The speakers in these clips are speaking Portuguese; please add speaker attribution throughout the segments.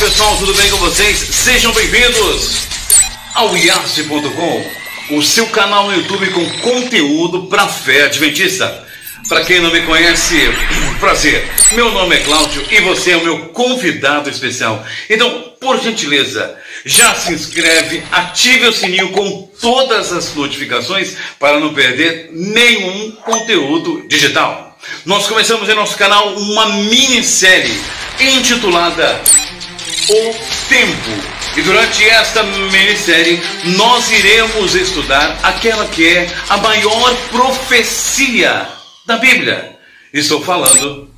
Speaker 1: pessoal, tudo bem com vocês? Sejam bem-vindos ao iarce.com, o seu canal no YouTube com conteúdo para fé adventista. Para quem não me conhece, prazer, meu nome é Cláudio e você é o meu convidado especial. Então, por gentileza, já se inscreve, ative o sininho com todas as notificações para não perder nenhum conteúdo digital. Nós começamos em nosso canal uma minissérie intitulada O Tempo. E durante esta minissérie nós iremos estudar aquela que é a maior profecia da Bíblia. Estou falando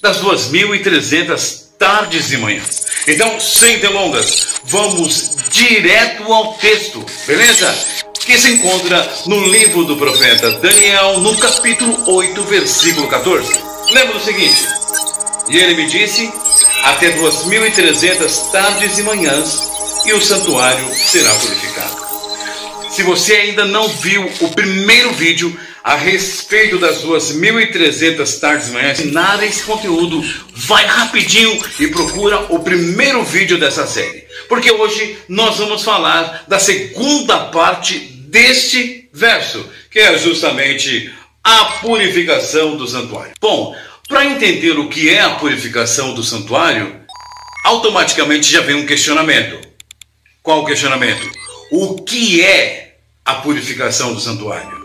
Speaker 1: das 2.300 tardes e manhãs. Então, sem delongas, vamos direto ao texto, beleza? Que se encontra no livro do profeta Daniel, no capítulo 8, versículo 14. Lembra do seguinte: e ele me disse, até 2.300 tardes e manhãs, e o santuário será purificado. Se você ainda não viu o primeiro vídeo a respeito das 2.300 tardes e manhãs, ensinar esse conteúdo, vai rapidinho e procura o primeiro vídeo dessa série. Porque hoje nós vamos falar da segunda parte deste verso, que é justamente a purificação do santuário. Bom, para entender o que é a purificação do santuário, automaticamente já vem um questionamento. Qual o questionamento? O que é a purificação do santuário?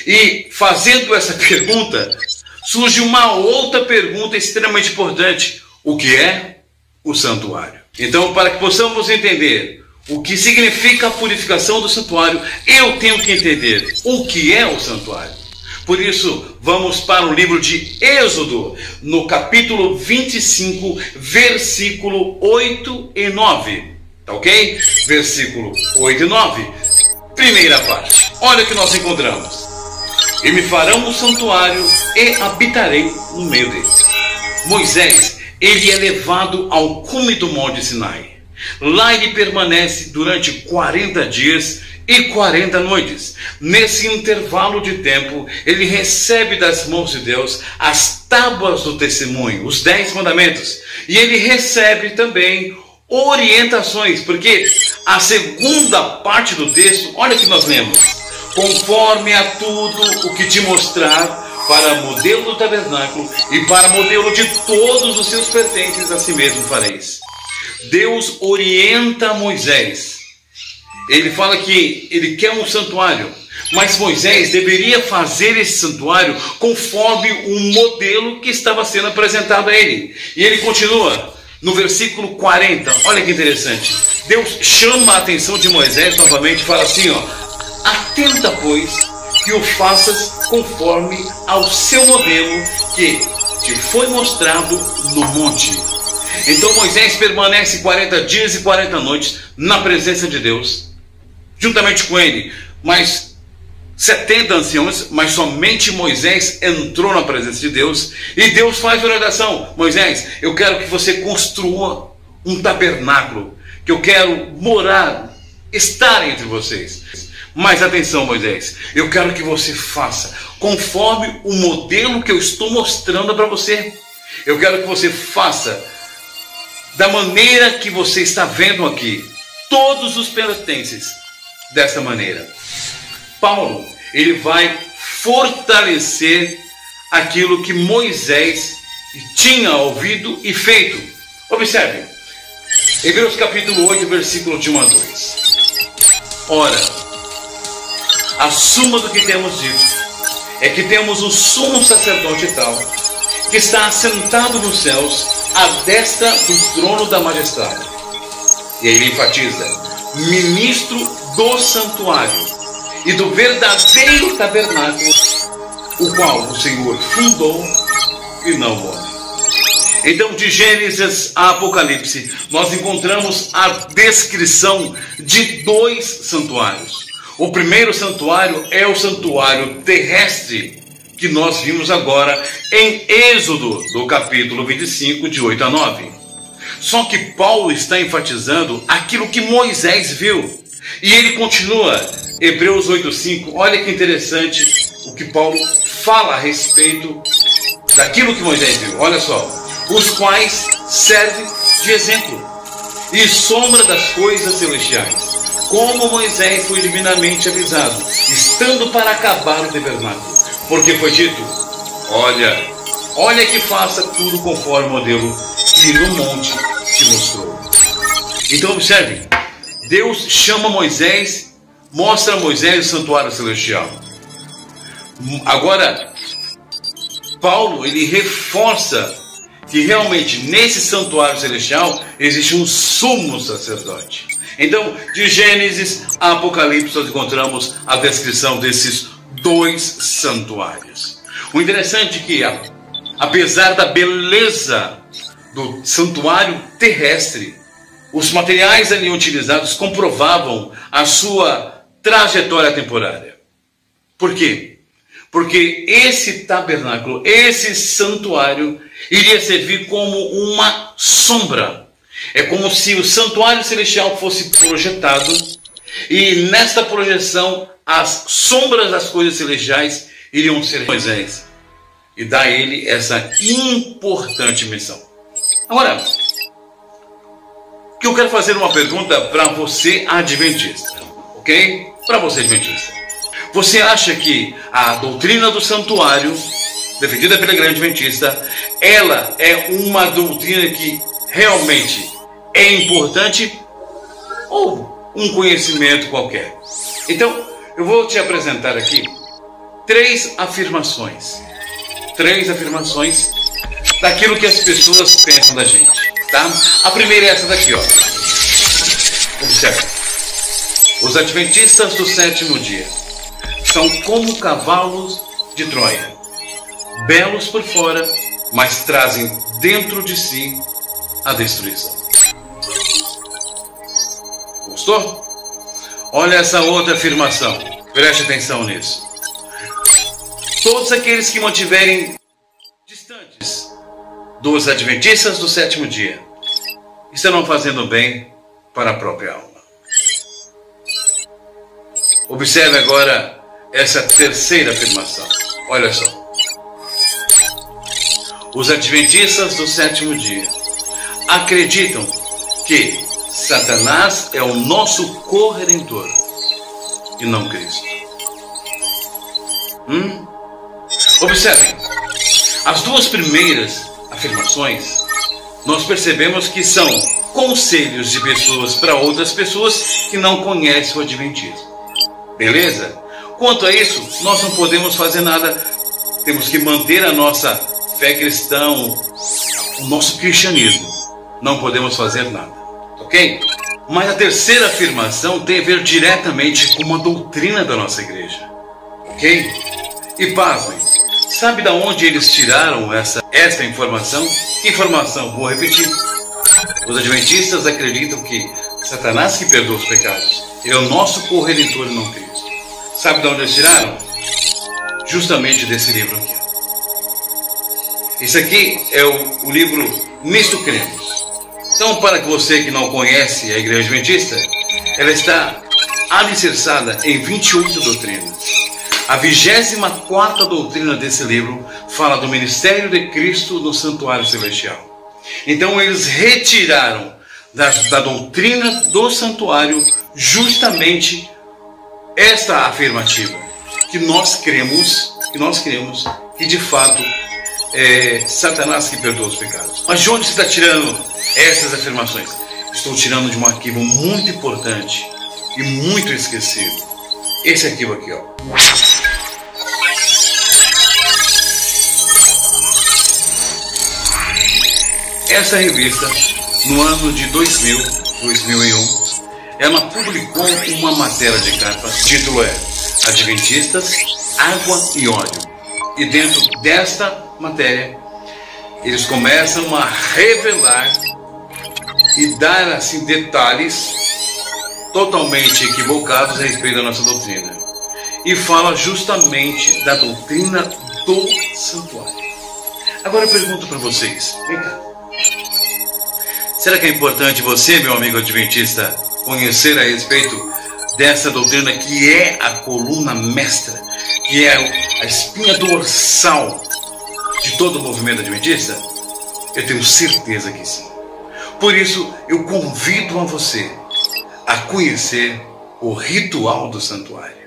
Speaker 1: E fazendo essa pergunta, surge uma outra pergunta extremamente importante. O que é o santuário? Então, para que possamos entender o que significa a purificação do santuário, eu tenho que entender o que é o santuário. Por isso, vamos para o livro de Êxodo, no capítulo 25, versículo 8 e 9. Tá ok? Versículo 8 e 9. Primeira parte. Olha o que nós encontramos. E me farão um santuário e habitarei no meio deles. Moisés, ele é levado ao cume do monte Sinai. Lá ele permanece durante 40 dias e 40 noites. Nesse intervalo de tempo, ele recebe das mãos de Deus as tábuas do testemunho, os 10 mandamentos. E ele recebe também orientações, porque a segunda parte do texto, olha o que nós lemos: conforme a tudo o que te mostrar, para modelo do tabernáculo e para modelo de todos os seus pertences, a si mesmo fareis. Deus orienta Moisés. Ele fala que ele quer um santuário, mas Moisés deveria fazer esse santuário conforme o modelo que estava sendo apresentado a ele. E ele continua no versículo 40, olha que interessante. Deus chama a atenção de Moisés novamente e fala assim, atenta, pois, que o faças conforme ao seu modelo que te foi mostrado no monte. Então Moisés permanece 40 dias e 40 noites na presença de Deus, juntamente com ele, mas 70 anciãos, mas somente Moisés entrou na presença de Deus, e Deus faz uma oração: Moisés, eu quero que você construa um tabernáculo, que eu quero morar, estar entre vocês. Mas atenção, Moisés, eu quero que você faça conforme o modelo que eu estou mostrando para você. Eu quero que você faça da maneira que você está vendo aqui, todos os pertences dessa maneira. Paulo, ele vai fortalecer aquilo que Moisés tinha ouvido e feito. Observe, Hebreus capítulo 8, versículo de 1 a 2. Ora, a suma do que temos dito é que temos um sumo sacerdote tal, que está assentado nos céus, à destra do trono da majestade. E ele enfatiza: ministro do santuário e do verdadeiro tabernáculo, o qual o Senhor fundou e não morre. Então, de Gênesis a Apocalipse, nós encontramos a descrição de 2 santuários. O primeiro santuário é o santuário terrestre, que nós vimos agora em Êxodo, do capítulo 25, de 8 a 9. Só que Paulo está enfatizando aquilo que Moisés viu. E ele continua, Hebreus 8:5, olha que interessante o que Paulo fala a respeito daquilo que Moisés viu. Olha só: os quais servem de exemplo e sombra das coisas celestiais, como Moisés foi divinamente avisado, estando para acabar o tabernáculo, porque foi dito: olha que faça tudo conforme o modelo que no monte te mostrou. Então observe, Deus chama Moisés, mostra a Moisés o santuário celestial. Agora, Paulo, ele reforça que realmente nesse santuário celestial existe um sumo sacerdote. Então, de Gênesis a Apocalipse, nós encontramos a descrição desses dois santuários. O interessante é que, apesar da beleza do santuário terrestre, os materiais ali utilizados comprovavam a sua trajetória temporária. Por quê? Porque esse tabernáculo, esse santuário, iria servir como uma sombra. É como se o santuário celestial fosse projetado, e nesta projeção as sombras das coisas celestiais iriam ser Moisés e dar a ele essa importante missão. Agora, que eu quero fazer uma pergunta para você adventista, ok? Para você adventista. Você acha que a doutrina do santuário, defendida pela Igreja Adventista, ela é uma doutrina que realmente é importante ou um conhecimento qualquer? Então, eu vou te apresentar aqui três afirmações daquilo que as pessoas pensam da gente, tá? A primeira é essa daqui, ó. Observe. Os adventistas do sétimo dia são como cavalos de Troia, belos por fora, mas trazem dentro de si a destruição. Gostou? Olha essa outra afirmação, preste atenção nisso. Todos aqueles que mantiverem distantes dos adventistas do sétimo dia estarão fazendo bem para a própria alma. Observe agora essa terceira afirmação. Olha só. Os adventistas do sétimo dia acreditam que Satanás é o nosso corredentor e não Cristo. Observem. As duas primeiras afirmações nós percebemos que são conselhos de pessoas para outras pessoas que não conhecem o adventismo. Beleza? Quanto a isso, nós não podemos fazer nada. Temos que manter a nossa fé cristã, o nosso cristianismo. Não podemos fazer nada. Ok? Mas a terceira afirmação tem a ver diretamente com uma doutrina da nossa igreja. Ok? E pasmem, sabe de onde eles tiraram essa informação? Que informação? Vou repetir. Os adventistas acreditam que Satanás que perdoa os pecados é o nosso corredentor e não Cristo. Sabe de onde eles tiraram? Justamente desse livro aqui. Esse aqui é o livro Nisto Cremos. Então, para você que não conhece a Igreja Adventista, ela está alicerçada em 28 doutrinas. A 24ª doutrina desse livro fala do ministério de Cristo no santuário celestial. Então eles retiraram da doutrina do santuário justamente esta afirmativa, que nós cremos que de fato é Satanás que perdoa os pecados. Mas de onde você está tirando essas afirmações? Estou tirando de um arquivo muito importante e muito esquecido. Esse arquivo aqui, ó. Essa revista, no ano de 2001, ela publicou uma matéria de capa, o título é Adventistas, Água e Óleo. E dentro desta matéria, eles começam a revelar e dar assim detalhes totalmente equivocados a respeito da nossa doutrina. E fala justamente da doutrina do santuário. Agora eu pergunto para vocês, vem cá. Será que é importante você, meu amigo adventista, conhecer a respeito dessa doutrina que é a coluna mestra, que é a espinha dorsal de todo o movimento adventista? Eu tenho certeza que sim. Por isso, eu convido a você a conhecer o ritual do santuário.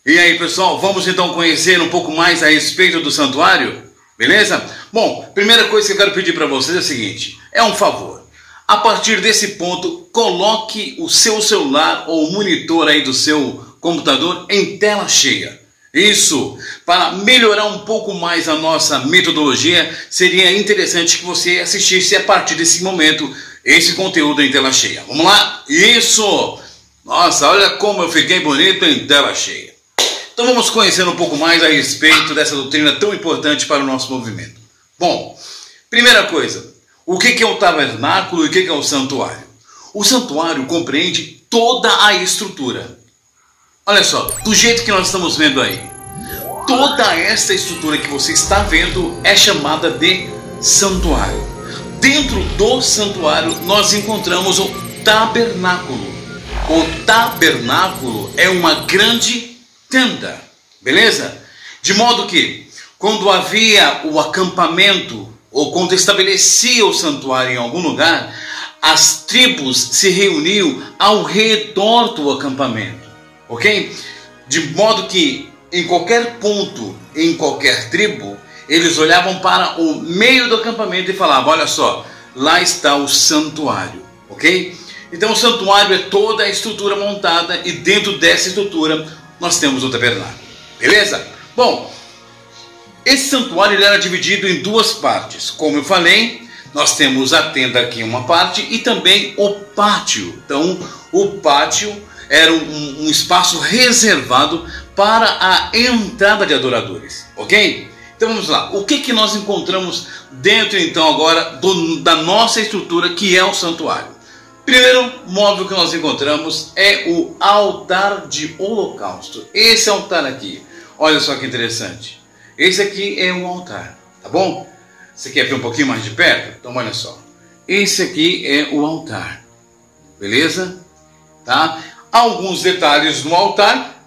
Speaker 1: E aí, pessoal, vamos então conhecer um pouco mais a respeito do santuário? Beleza? Bom, primeira coisa que eu quero pedir para vocês é o seguinte, é um favor. A partir desse ponto, coloque o seu celular ou o monitor aí do seu computador em tela cheia. Isso, para melhorar um pouco mais a nossa metodologia, seria interessante que você assistisse a partir desse momento esse conteúdo em tela cheia. Vamos lá? Isso! Nossa, olha como eu fiquei bonito em tela cheia. Então vamos conhecer um pouco mais a respeito dessa doutrina tão importante para o nosso movimento. Bom, primeira coisa, o que é o tabernáculo e o que é o santuário? O santuário compreende toda a estrutura. Olha só, do jeito que nós estamos vendo aí, toda essa estrutura que você está vendo é chamada de santuário. Dentro do santuário nós encontramos o tabernáculo. O tabernáculo é uma grande tenda, beleza? De modo que, quando havia o acampamento, ou quando estabelecia o santuário em algum lugar, as tribos se reuniam ao redor do acampamento, ok? De modo que, em qualquer ponto, em qualquer tribo, eles olhavam para o meio do acampamento e falavam, olha só, lá está o santuário, ok? Então o santuário é toda a estrutura montada e dentro dessa estrutura nós temos o tabernáculo, beleza? Bom, esse santuário ele era dividido em duas partes. Como eu falei, nós temos a tenda aqui em uma parte e também o pátio. Então, o pátio era um espaço reservado para a entrada de adoradores, ok? Então vamos lá, o que nós encontramos dentro então agora da nossa estrutura que é o santuário? Primeiro móvel que nós encontramos é o altar de holocausto. Esse altar aqui, olha só que interessante. Esse aqui é um altar, tá bom? Você quer ver um pouquinho mais de perto? Então olha só. Esse aqui é o altar, beleza? Tá? Alguns detalhes no altar,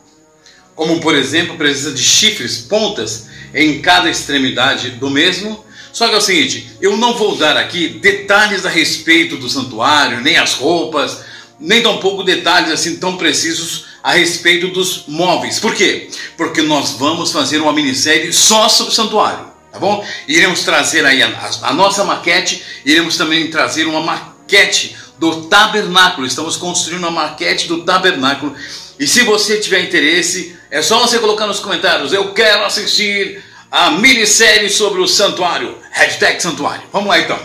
Speaker 1: como por exemplo a presença de chifres, pontas em cada extremidade do mesmo. Só que é o seguinte, eu não vou dar aqui detalhes a respeito do santuário, nem as roupas, nem tampouco detalhes assim tão precisos a respeito dos móveis. Por quê? Porque nós vamos fazer uma minissérie só sobre o santuário, tá bom? Iremos trazer aí a nossa maquete, iremos também trazer uma maquete do tabernáculo. Estamos construindo uma maquete do tabernáculo. E se você tiver interesse, é só você colocar nos comentários, eu quero assistir a minissérie sobre o santuário, hashtag santuário. Vamos lá então.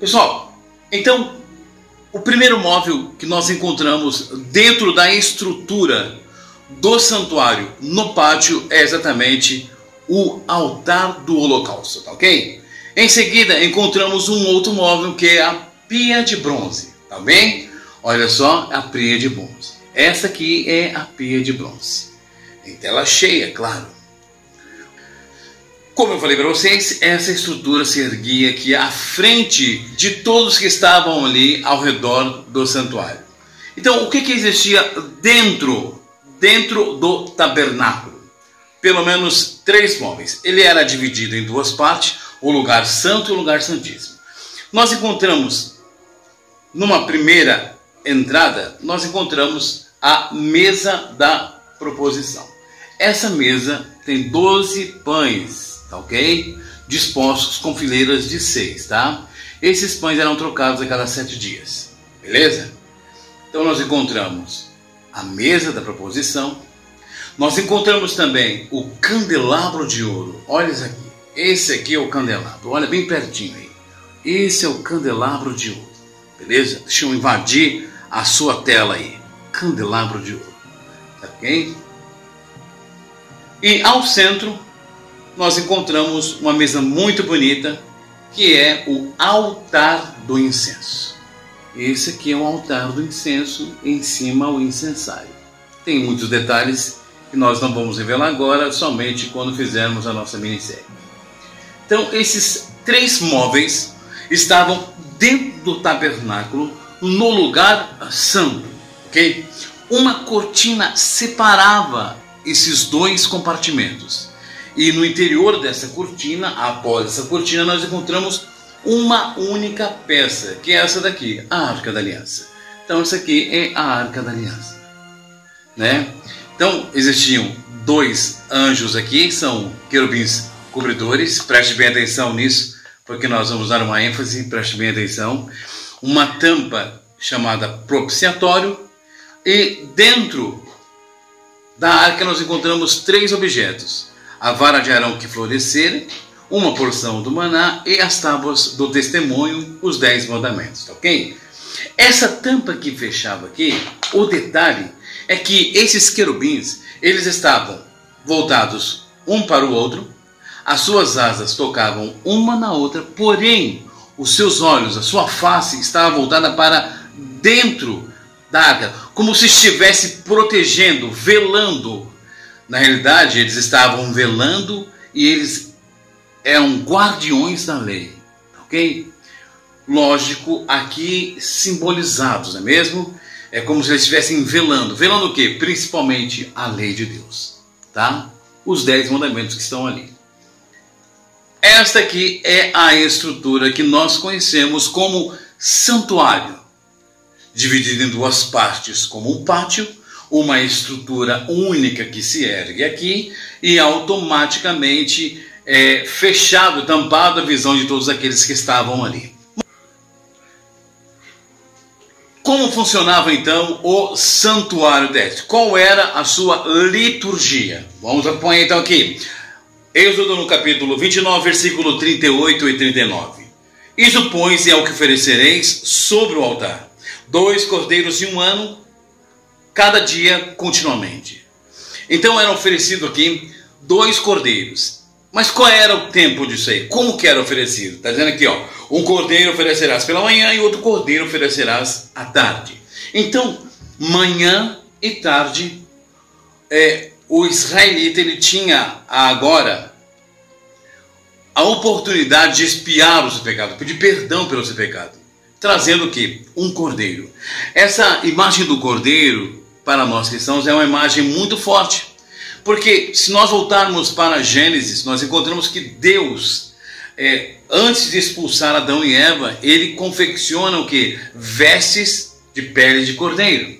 Speaker 1: Pessoal, então, o primeiro móvel que nós encontramos dentro da estrutura do santuário no pátio é exatamente o altar do holocausto, tá ok? Em seguida, encontramos um outro móvel que é a pia de bronze, tá bem? Olha só, a pia de bronze. Essa aqui é a pia de bronze. Em tela cheia, claro. Como eu falei para vocês, essa estrutura se erguia aqui à frente de todos que estavam ali ao redor do santuário. Então, o que existia dentro do tabernáculo? Pelo menos 3 móveis. Ele era dividido em 2 partes, o lugar santo e o lugar santíssimo. Nós encontramos, numa primeira entrada, nós encontramos a mesa da proposição. Essa mesa tem 12 pães, tá ok? Dispostos com fileiras de 6, tá? Esses pães eram trocados a cada 7 dias, beleza? Então nós encontramos a mesa da proposição, nós encontramos também o candelabro de ouro. Olha isso aqui, esse aqui é o candelabro, olha bem pertinho aí. Esse é o candelabro de ouro, beleza? Deixa eu invadir a sua tela aí, candelabro de ouro, tá ok? E ao centro nós encontramos uma mesa muito bonita, que é o altar do incenso. Esse aqui é o altar do incenso, em cima o incensário. Tem muitos detalhes que nós não vamos revelar agora, somente quando fizermos a nossa minissérie. Então, esses 3 móveis estavam dentro do tabernáculo, no lugar santo, ok? Uma cortina separava esses 2 compartimentos. E no interior dessa cortina, após essa cortina, nós encontramos uma única peça, que é essa daqui, a Arca da Aliança. Então, essa aqui é a Arca da Aliança, né? Então, existiam 2 anjos aqui, são querubins cobridores, preste bem atenção nisso, porque nós vamos dar uma ênfase, preste bem atenção. Uma tampa chamada propiciatório, e dentro da arca nós encontramos 3 objetos: a vara de Arão que florescera, uma porção do maná e as tábuas do testemunho, os 10 mandamentos, ok? Essa tampa que fechava aqui, o detalhe é que esses querubins, eles estavam voltados um para o outro, as suas asas tocavam uma na outra, porém os seus olhos, a sua face estava voltada para dentro da arca, como se estivesse protegendo, velando. Na realidade, eles estavam velando e eles eram guardiões da lei, ok? Lógico, aqui simbolizados, não é mesmo? É como se eles estivessem velando. Velando o quê? Principalmente a lei de Deus, tá? Os 10 mandamentos que estão ali. Esta aqui é a estrutura que nós conhecemos como santuário, dividido em 2 partes, como um pátio, uma estrutura única que se ergue aqui e automaticamente fechado, tampado a visão de todos aqueles que estavam ali. Como funcionava então o santuário deste? Qual era a sua liturgia? Vamos apanhar então aqui. Êxodo no capítulo 29, versículo 38 e 39. Isso, pois, é o que oferecereis sobre o altar: 2 cordeiros de 1 ano, cada dia continuamente. Então eram oferecidos aqui 2 cordeiros. Mas qual era o tempo disso aí? Como que era oferecido? Está dizendo aqui, ó, um cordeiro oferecerás pela manhã e outro cordeiro oferecerás à tarde. Então, manhã e tarde, o israelita ele tinha agora a oportunidade de expiar o seu pecado, pedir perdão pelo seu pecado, trazendo o quê? Um cordeiro. Essa imagem do cordeiro, para nós cristãos, é uma imagem muito forte. Porque se nós voltarmos para Gênesis, nós encontramos que Deus, antes de expulsar Adão e Eva, ele confecciona o quê? Vestes de pele de cordeiro.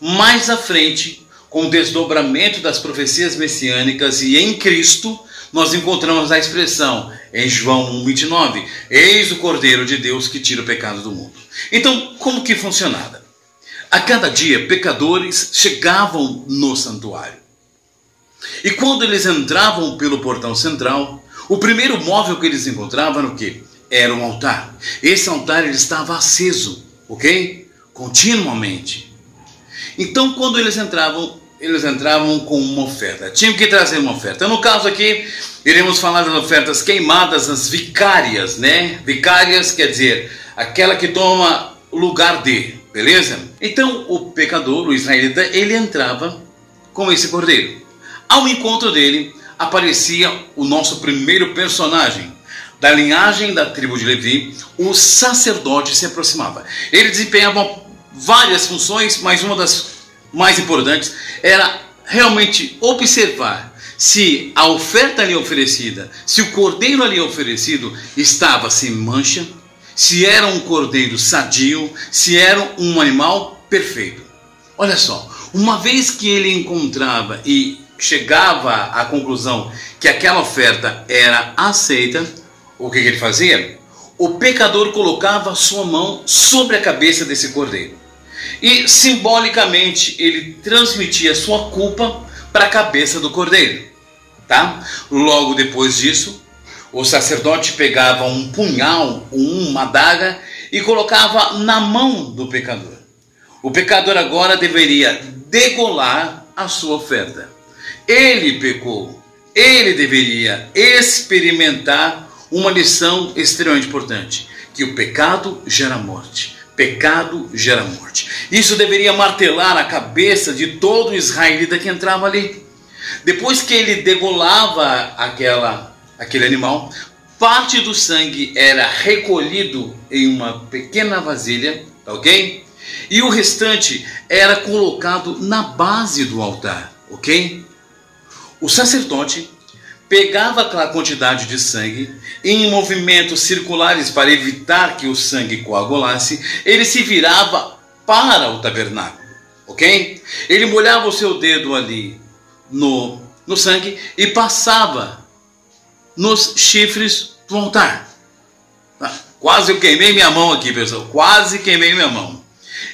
Speaker 1: Mais à frente, com o desdobramento das profecias messiânicas e em Cristo, nós encontramos a expressão em João 1,29, eis o Cordeiro de Deus que tira o pecado do mundo. Então, como que funcionava? A cada dia, pecadores chegavam no santuário. E quando eles entravam pelo portão central, o primeiro móvel que eles encontravam era o quê? Era um altar. Esse altar ele estava aceso, ok? Continuamente. Então, quando eles entravam com uma oferta. Tinham que trazer uma oferta. No caso aqui, iremos falar das ofertas queimadas, as vicárias, né? Vicárias quer dizer aquela que toma lugar de, beleza? Então, o pecador, o israelita, ele entrava com esse cordeiro. Ao encontro dele, aparecia o nosso primeiro personagem. Da linhagem da tribo de Levi, o sacerdote se aproximava. Ele desempenhava várias funções, mas uma das mais importantes era realmente observar se a oferta ali oferecida, se o cordeiro ali oferecido estava sem mancha, se era um cordeiro sadio, se era um animal perfeito. Olha só, uma vez que ele encontrava e chegava à conclusão que aquela oferta era aceita, o que ele fazia? o pecador colocava sua mão sobre a cabeça desse cordeiro. E simbolicamente ele transmitia sua culpa para a cabeça do cordeiro. Tá? Logo depois disso, o sacerdote pegava um punhal ou uma adaga e colocava na mão do pecador. O pecador agora deveria degolar a sua oferta. Ele pecou. Ele deveria experimentar uma lição extremamente importante, que o pecado gera morte. Pecado gera morte. Isso deveria martelar a cabeça de todo israelita que entrava ali. Depois que ele degolava aquele animal, parte do sangue era recolhido em uma pequena vasilha, ok? E o restante era colocado na base do altar, ok? O sacerdote pegava aquela quantidade de sangue em movimentos circulares para evitar que o sangue coagulasse. Ele se virava para o tabernáculo, ok? Ele molhava o seu dedo ali no sangue e passava nos chifres do altar. Quase eu queimei minha mão aqui, pessoal. Quase queimei minha mão.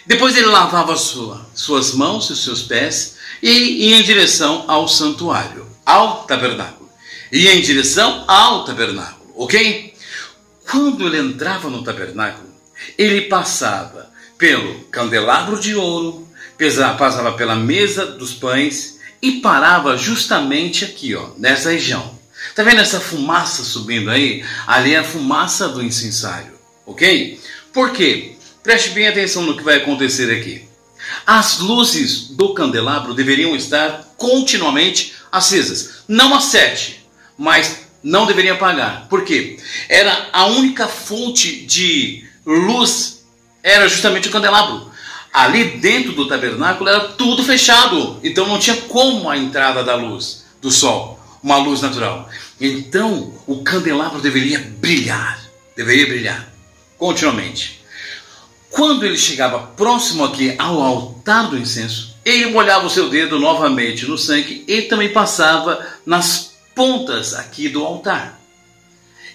Speaker 1: Depois ele lavava suas mãos e seus pés e ia em direção ao santuário, ao tabernáculo. Ia em direção ao tabernáculo, ok? Quando ele entrava no tabernáculo, ele passava pelo candelabro de ouro, passava pela mesa dos pães e parava justamente aqui, ó, nessa região. Tá vendo essa fumaça subindo aí? Ali é a fumaça do incensário, ok? Por quê? Preste bem atenção no que vai acontecer aqui. As luzes do candelabro deveriam estar continuamente acesas, não às 7, mas não deveriam apagar. Por quê? Era a única fonte de luz, era justamente o candelabro. Ali dentro do tabernáculo era tudo fechado, então não tinha como a entrada da luz, do sol, uma luz natural. Então o candelabro deveria brilhar continuamente. Quando ele chegava próximo aqui ao altar do incenso, ele molhava o seu dedo novamente no sangue e também passava nas pontas aqui do altar.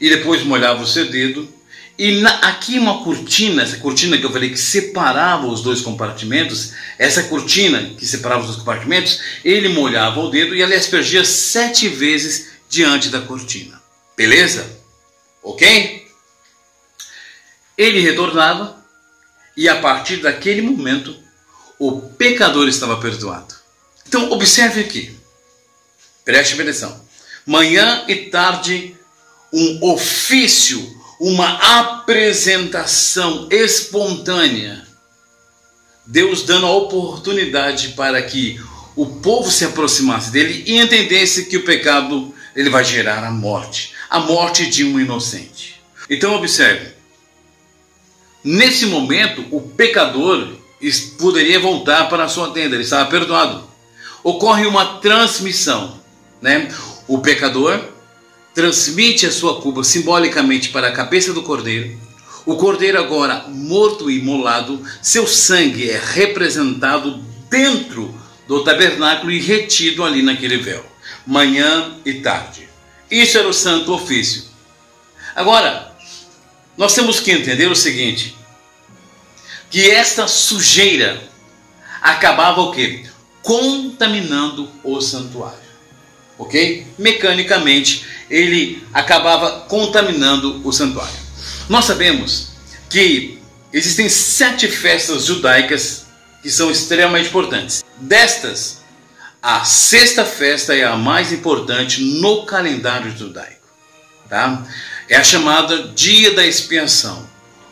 Speaker 1: E depois molhava o seu dedo. E aqui uma cortina, essa cortina que eu falei que separava os dois compartimentos, essa cortina que separava os dois compartimentos, ele molhava o dedo e ela aspergia 7 vezes diante da cortina. Beleza? Ok? Ele retornava e a partir daquele momento o pecador estava perdoado. Então observe aqui. Preste atenção. Manhã e tarde, um ofício, uma apresentação espontânea. Deus dando a oportunidade para que o povo se aproximasse dele e entendesse que o pecado ele vai gerar a morte de um inocente. Então observe, nesse momento o pecador poderia voltar para a sua tenda, ele estava perdoado. Ocorre uma transmissão, né? O pecador transmite a sua culpa simbolicamente para a cabeça do cordeiro. O cordeiro agora morto e imolado, seu sangue é representado dentro do tabernáculo e retido ali naquele véu. Manhã e tarde. Isso era o santo ofício. Agora, nós temos que entender o seguinte, que esta sujeira acabava o quê? Contaminando o santuário. Ok? Mecanicamente, ele acabava contaminando o santuário. Nós sabemos que existem 7 festas judaicas que são extremamente importantes. Destas, a 6ª festa é a mais importante no calendário judaico. Tá? É a chamada Dia da Expiação,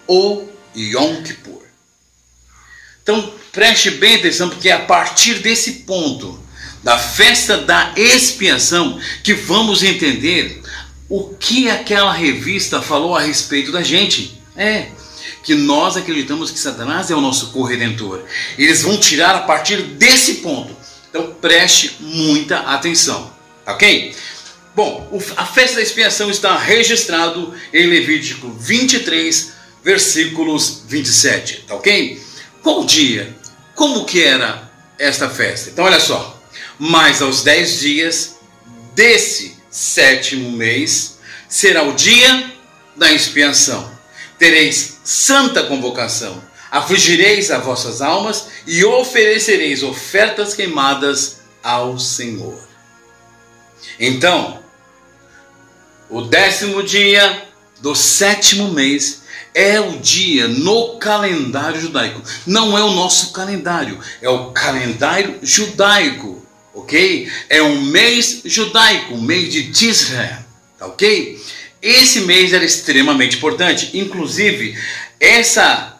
Speaker 1: ou Yom Kippur. Então, preste bem atenção, porque é a partir desse ponto, da festa da expiação, que vamos entender o que aquela revista falou a respeito da gente. Que nós acreditamos que Satanás é o nosso corredentor. Eles vão tirar a partir desse ponto. Então preste muita atenção, ok? Bom, a festa da expiação está registrado em Levítico 23, versículos 27, tá ok? Qual dia? Como que era esta festa? Então olha só. Mas aos 10 dias desse 7º mês será o dia da expiação. tereis santa convocação, afligireis as vossas almas e oferecereis ofertas queimadas ao Senhor. Então, o 10º dia do 7º mês é o dia no calendário judaico. Não é o nosso calendário, é o calendário judaico, ok? É um mês judaico, o mês de Tisra, tá ok? Esse mês era extremamente importante. Inclusive, essa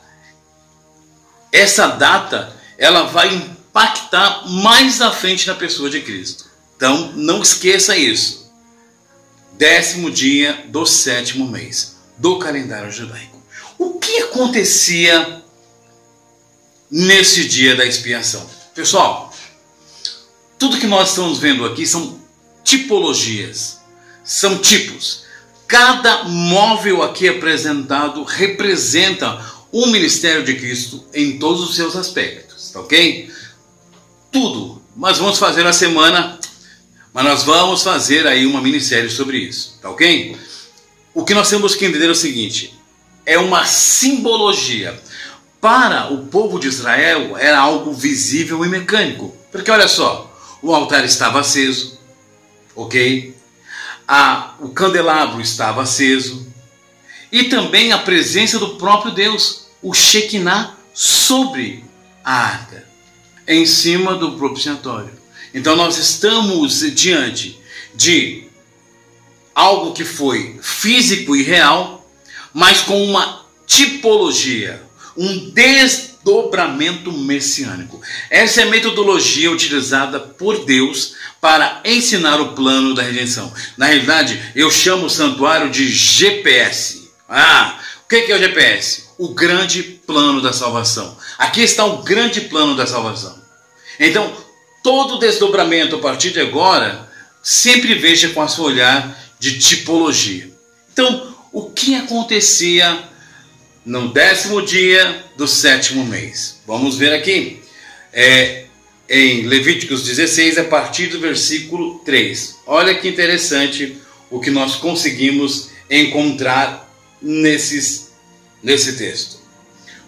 Speaker 1: data, ela vai impactar mais à frente na pessoa de Cristo. Então, não esqueça isso. 10º dia do 7º mês do calendário judaico. O que acontecia nesse dia da expiação? Pessoal, tudo que nós estamos vendo aqui são tipologias, são tipos. Cada móvel aqui apresentado representa o ministério de Cristo em todos os seus aspectos, tá ok? Tudo. Mas vamos fazer a semana, mas nós vamos fazer aí uma minissérie sobre isso, tá ok? O que nós temos que entender é o seguinte: é uma simbologia. Para o povo de Israel era algo visível e mecânico. Porque olha só, o altar estava aceso, ok? O candelabro estava aceso. E também a presença do próprio Deus, o Shekinah, sobre a arca, em cima do propiciatório. Então nós estamos diante de algo que foi físico e real, mas com uma tipologia, um desdobramento messiânico. Essa é a metodologia utilizada por Deus para ensinar o plano da redenção. Na realidade, eu chamo o santuário de GPS. O que é o GPS? O grande plano da salvação. Aqui está o grande plano da salvação. Então, todo desdobramento a partir de agora, sempre veja com a sua olhar de tipologia. Então, o que acontecia no 10º dia do 7º mês? Vamos ver aqui. Em Levíticos 16, a partir do versículo 3. Olha que interessante o que nós conseguimos encontrar nesse texto.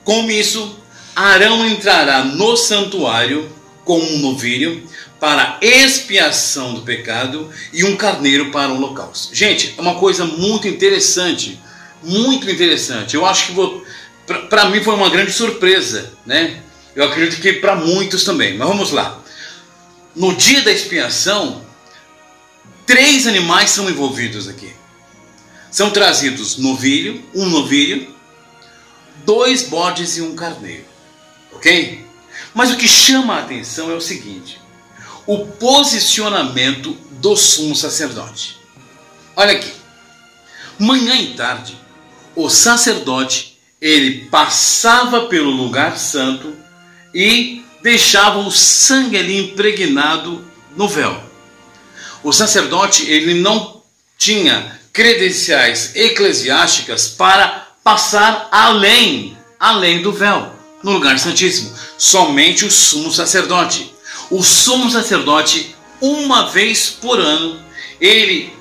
Speaker 1: Com isso, Arão entrará no santuário com um novilho para expiação do pecado e um carneiro para um holocausto. Gente, é uma coisa muito interessante, muito interessante. Eu acho que para mim foi uma grande surpresa, né? Eu acredito que para muitos também, mas vamos lá. No dia da expiação, 3 animais são envolvidos aqui. São trazidos um novilho, 2 bodes e um carneiro, ok? Mas o que chama a atenção é o seguinte: o posicionamento do sumo sacerdote. Olha aqui. Manhã e tarde, o sacerdote, ele passava pelo lugar santo e deixava o sangue ali impregnado no véu. O sacerdote, ele não tinha credenciais eclesiásticas para passar além do véu, no lugar santíssimo. Somente o sumo sacerdote. O sumo sacerdote, uma vez por ano, ele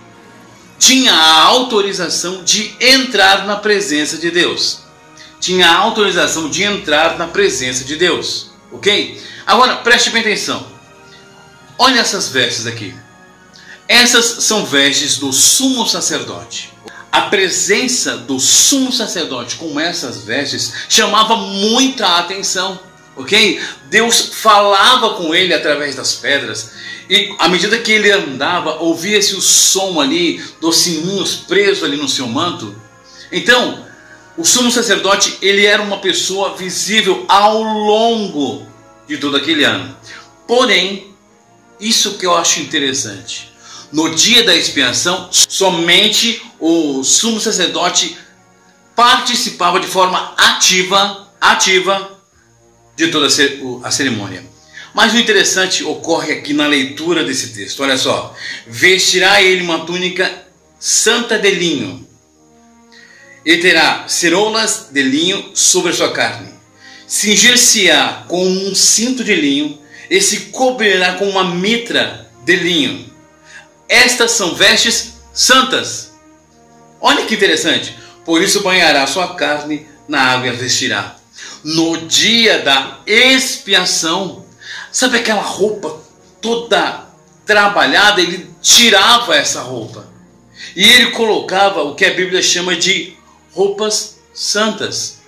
Speaker 1: tinha a autorização de entrar na presença de Deus. Tinha a autorização de entrar na presença de Deus, ok? Agora, preste bem atenção. Olha essas vestes aqui. Essas são vestes do sumo sacerdote. A presença do sumo sacerdote com essas vestes chamava muita atenção, ok? Deus falava com ele através das pedras, e à medida que ele andava, ouvia-se o som ali dos sininhos presos ali no seu manto. Então, o sumo sacerdote, ele era uma pessoa visível ao longo de todo aquele ano. Porém, isso que eu acho interessante: no dia da expiação, somente o sumo sacerdote participava de forma ativa de toda a cerimônia. Mas o interessante ocorre aqui na leitura desse texto. Olha só: vestirá ele uma túnica santa de linho, e terá ceroulas de linho sobre a sua carne. Cingir-se-á com um cinto de linho, e se cobrirá com uma mitra de linho. Estas são vestes santas. Olha que interessante. por isso banhará a sua carne na água e a vestirá. No dia da expiação, sabe aquela roupa toda trabalhada? Ele tirava essa roupa e ele colocava o que a Bíblia chama de roupas santas.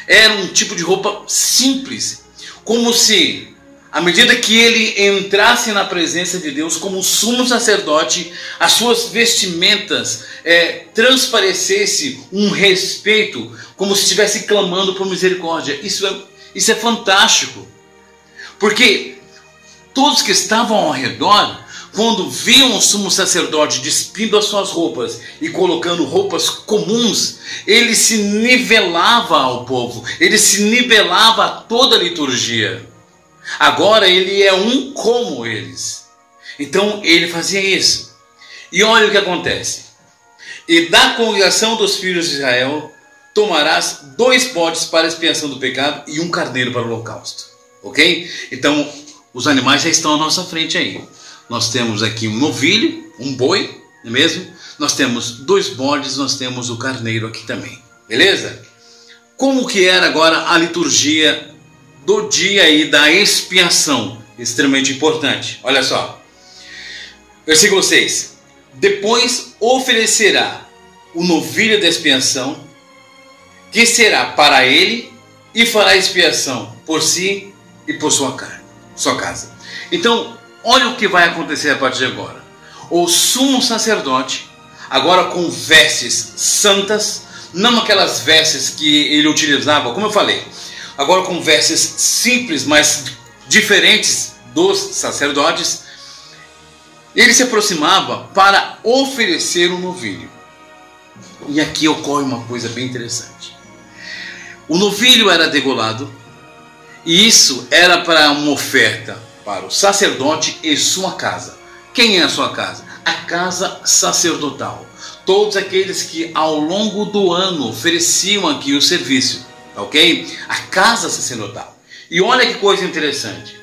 Speaker 1: Era um tipo de roupa simples, como se, à medida que ele entrasse na presença de Deus como sumo sacerdote, as suas vestimentas transparecesse um respeito, como se estivesse clamando por misericórdia. Isso é fantástico, porque todos que estavam ao redor, quando viam o sumo sacerdote despindo as suas roupas e colocando roupas comuns, ele se nivelava ao povo, ele se nivelava a toda a liturgia. Agora ele é um como eles. Então ele fazia isso. E olha o que acontece. E da congregação dos filhos de Israel tomarás 2 bodes para a expiação do pecado e 1 carneiro para o holocausto. Ok? Então os animais já estão à nossa frente aí. Nós temos aqui um novilho, um boi, não é mesmo? Nós temos 2 bodes, nós temos o carneiro aqui também. Beleza? Como que era agora a liturgia do dia aí da expiação? Extremamente importante. Olha só. Versículo 6. Depois oferecerá o novilho da expiação, que será para ele, e fará expiação por si e por sua casa. Então, olha o que vai acontecer a partir de agora. O sumo sacerdote, agora com vestes santas, não aquelas vestes que ele utilizava, como eu falei, agora com vestes simples, mas diferentes dos sacerdotes, ele se aproximava para oferecer um novilho. E aqui ocorre uma coisa bem interessante. O novilho era degolado, e isso era para uma oferta para o sacerdote e sua casa. Quem é a sua casa? A casa sacerdotal. Todos aqueles que ao longo do ano ofereciam aqui o serviço, ok? A casa sacerdotal. E olha que coisa interessante.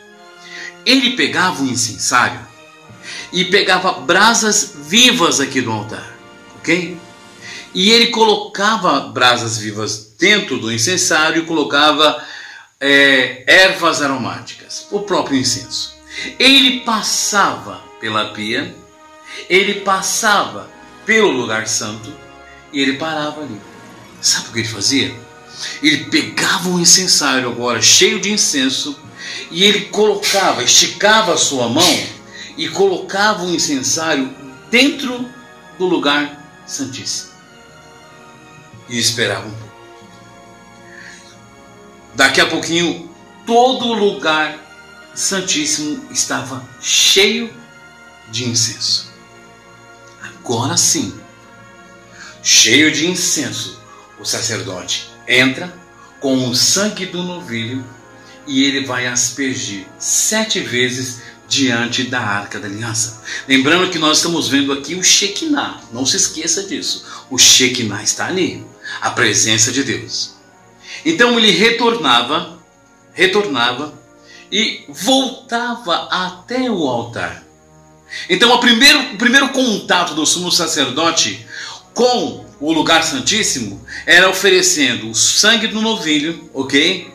Speaker 1: Ele pegava um incensário e pegava brasas vivas aqui do altar, ok? E ele colocava brasas vivas dentro do incensário e colocava ervas aromáticas, o próprio incenso. Ele passava pela pia, ele passava pelo lugar santo e ele parava ali. Sabe o que ele fazia? Ele pegava um incensário agora cheio de incenso e ele colocava, esticava a sua mão e colocava o incensário dentro do lugar santíssimo e esperava um pouco. Daqui a pouquinho, todo o lugar santíssimo estava cheio de incenso. Agora sim, cheio de incenso, o sacerdote entra com o sangue do novilho e ele vai aspergir 7 vezes diante da Arca da Aliança. Lembrando que nós estamos vendo aqui o Shekinah, não se esqueça disso. O Shekinah está ali, a presença de Deus. Então ele retornava e voltava até o altar. Então o primeiro contato do sumo sacerdote com o lugar santíssimo era oferecendo o sangue do novilho, ok?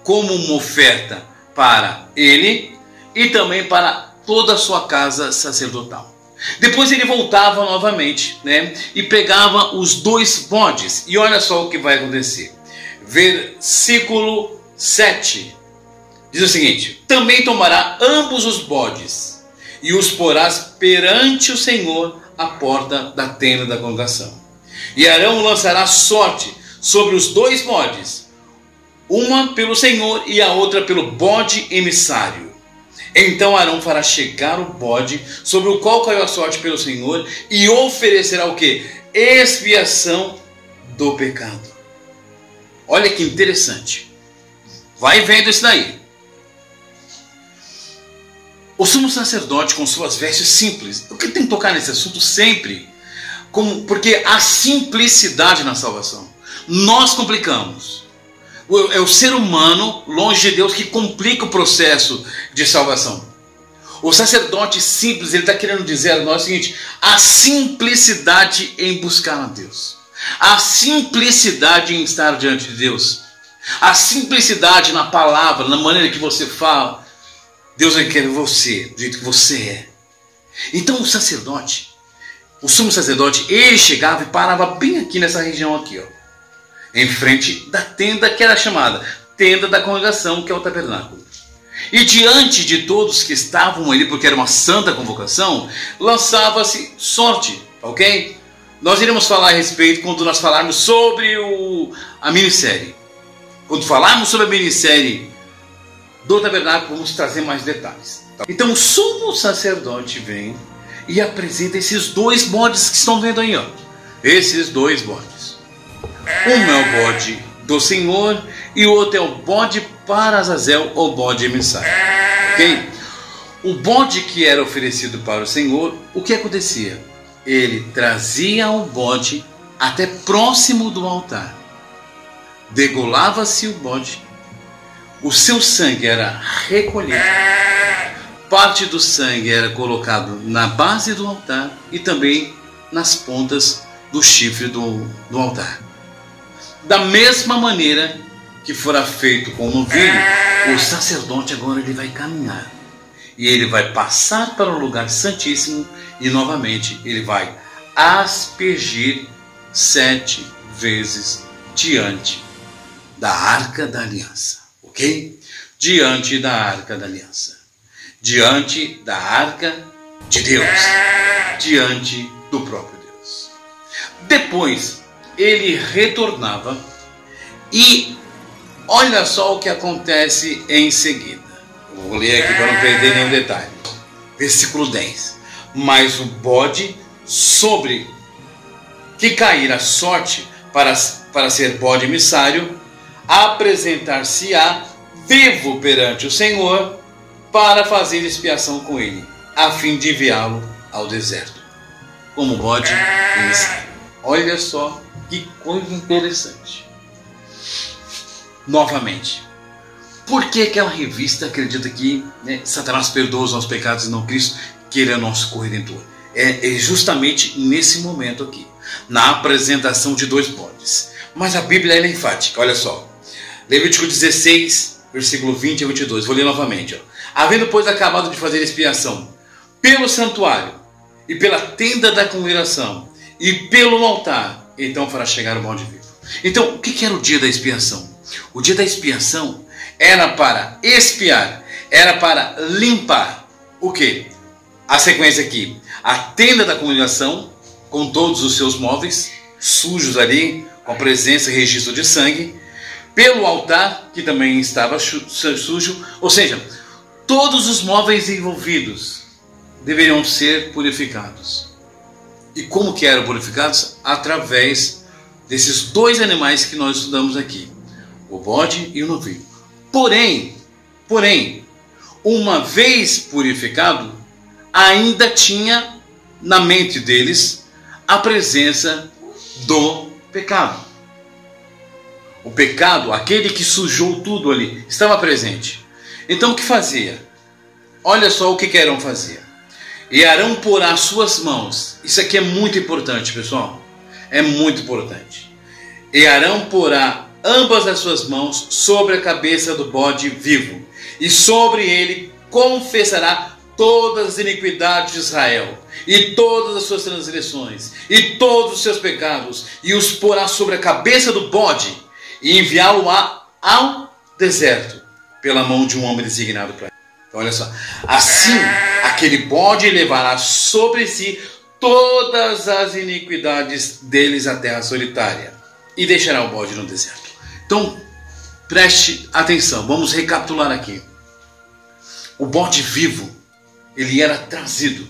Speaker 1: Como uma oferta para ele e também para toda a sua casa sacerdotal. Depois ele voltava novamente, né? E pegava os 2 bodes. E olha só o que vai acontecer. Versículo 7 diz o seguinte: também tomará ambos os bodes e os porás perante o Senhor à porta da tenda da congregação. E Arão lançará sorte sobre os 2 bodes, uma pelo Senhor e a outra pelo bode emissário. Então Arão fará chegar o bode sobre o qual caiu a sorte pelo Senhor e oferecerá o que? Expiação do pecado. Olha que interessante. Vai vendo isso daí. O sumo sacerdote com suas vestes simples. Eu tenho que tocar nesse assunto sempre. Porque há simplicidade na salvação. Nós complicamos. É o ser humano, longe de Deus, que complica o processo de salvação. O sacerdote simples, ele está querendo dizer a nós o seguinte: a simplicidade em buscar a Deus. a simplicidade em estar diante de Deus, a simplicidade na palavra, na maneira que você fala. Deus quer você do jeito que você é. Então o sacerdote, o sumo sacerdote, ele chegava e parava bem aqui nessa região aqui, ó, em frente da tenda que era chamada tenda da congregação, que é o tabernáculo. E diante de todos que estavam ali, porque era uma santa convocação, lançava-se sorte, ok? Nós iremos falar a respeito quando nós falarmos sobre a minissérie. Quando falarmos sobre a minissérie do tabernáculo, vamos trazer mais detalhes. Então o sumo sacerdote vem e apresenta esses dois bodes que estão vendo aí, ó. Esses dois bodes. Um é o bode do Senhor e o outro é o bode para Azazel, ou bode emissário. Ok? O bode que era oferecido para o Senhor, o que acontecia? Ele trazia o bode até próximo do altar. Degolava-se o bode. O seu sangue era recolhido. Parte do sangue era colocado na base do altar e também nas pontas do chifre do altar. Da mesma maneira que fora feito com o novilho, o sacerdote agora ele vai caminhar. E ele vai passar para o lugar santíssimo e novamente ele vai aspergir 7 vezes diante da Arca da Aliança. Ok? Diante da Arca da Aliança. Diante da Arca de Deus. Diante do próprio Deus. Depois, ele retornava e olha só o que acontece em seguida. Eu vou ler aqui para não perder nenhum detalhe. Versículo 10. Mas o bode sobre que cair a sorte para ser bode emissário, apresentar-se-á vivo perante o Senhor para fazer expiação com ele, a fim de enviá-lo ao deserto, como bode emissário. Olha só que coisa interessante. Novamente, por que aquela revista acredita que Satanás perdoa os nossos pecados e não Cristo, que ele é nosso corredentor? É justamente nesse momento aqui, na apresentação de dois bodes. Mas a Bíblia é enfática, olha só. Levítico 16, versículo 20 a 22. Vou ler novamente. Ó. Havendo, pois, acabado de fazer expiação pelo santuário e pela tenda da congregação e pelo altar, então fará chegar o bode vivo. Então, o que era o dia da expiação? O dia da expiação era para expiar, era para limpar. O quê? A sequência aqui. A tenda da congregação, com todos os seus móveis sujos ali, com a presença e registro de sangue. Pelo altar, que também estava sujo. Ou seja, todos os móveis envolvidos deveriam ser purificados. E como que eram purificados? Através desses dois animais que nós estudamos aqui. O bode e o novilho. Porém, uma vez purificado, ainda tinha na mente deles a presença do pecado. O pecado, aquele que sujou tudo ali, estava presente. Então o que fazia? Olha só o que Arão fazia. E Arão porá as suas mãos. Isso aqui é muito importante, pessoal. É muito importante. E Arão porá ambas as suas mãos sobre a cabeça do bode vivo. E sobre ele confessará todas as iniquidades de Israel, e todas as suas transgressões, e todos os seus pecados, e os porá sobre a cabeça do bode, e enviá-lo ao deserto, pela mão de um homem designado para ele. Então, olha só. Assim, aquele bode levará sobre si todas as iniquidades deles à terra solitária, e deixará o bode no deserto. Então, preste atenção, vamos recapitular aqui. O bode vivo, ele era trazido.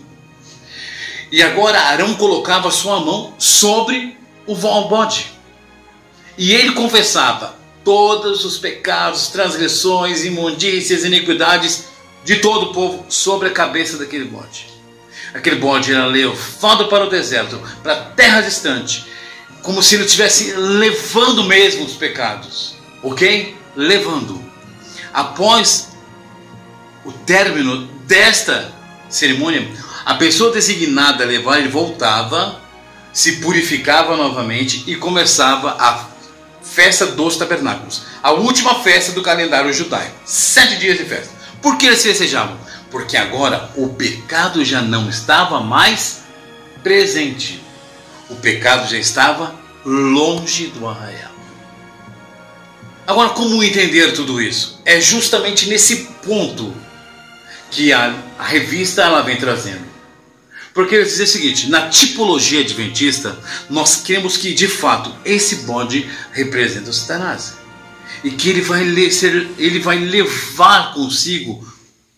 Speaker 1: E agora Arão colocava sua mão sobre o bode. E ele confessava todos os pecados, transgressões, imundícias, iniquidades de todo o povo sobre a cabeça daquele bode. Aquele bode era levado para o deserto, para a terra distante, como se ele estivesse levando mesmo os pecados. Ok? Levando. Após o término desta cerimônia, a pessoa designada a levar, ele voltava, se purificava novamente e começava a festa dos tabernáculos, a última festa do calendário judaico, 7 dias de festa. Por que eles festejavam? Porque agora o pecado já não estava mais presente, o pecado já estava longe do arraial. Agora, como entender tudo isso? É justamente nesse ponto que a revista ela vem trazendo. Porque ele diz o seguinte: na tipologia adventista, nós cremos que de fato esse bode representa o Satanás. E que ele vai levar consigo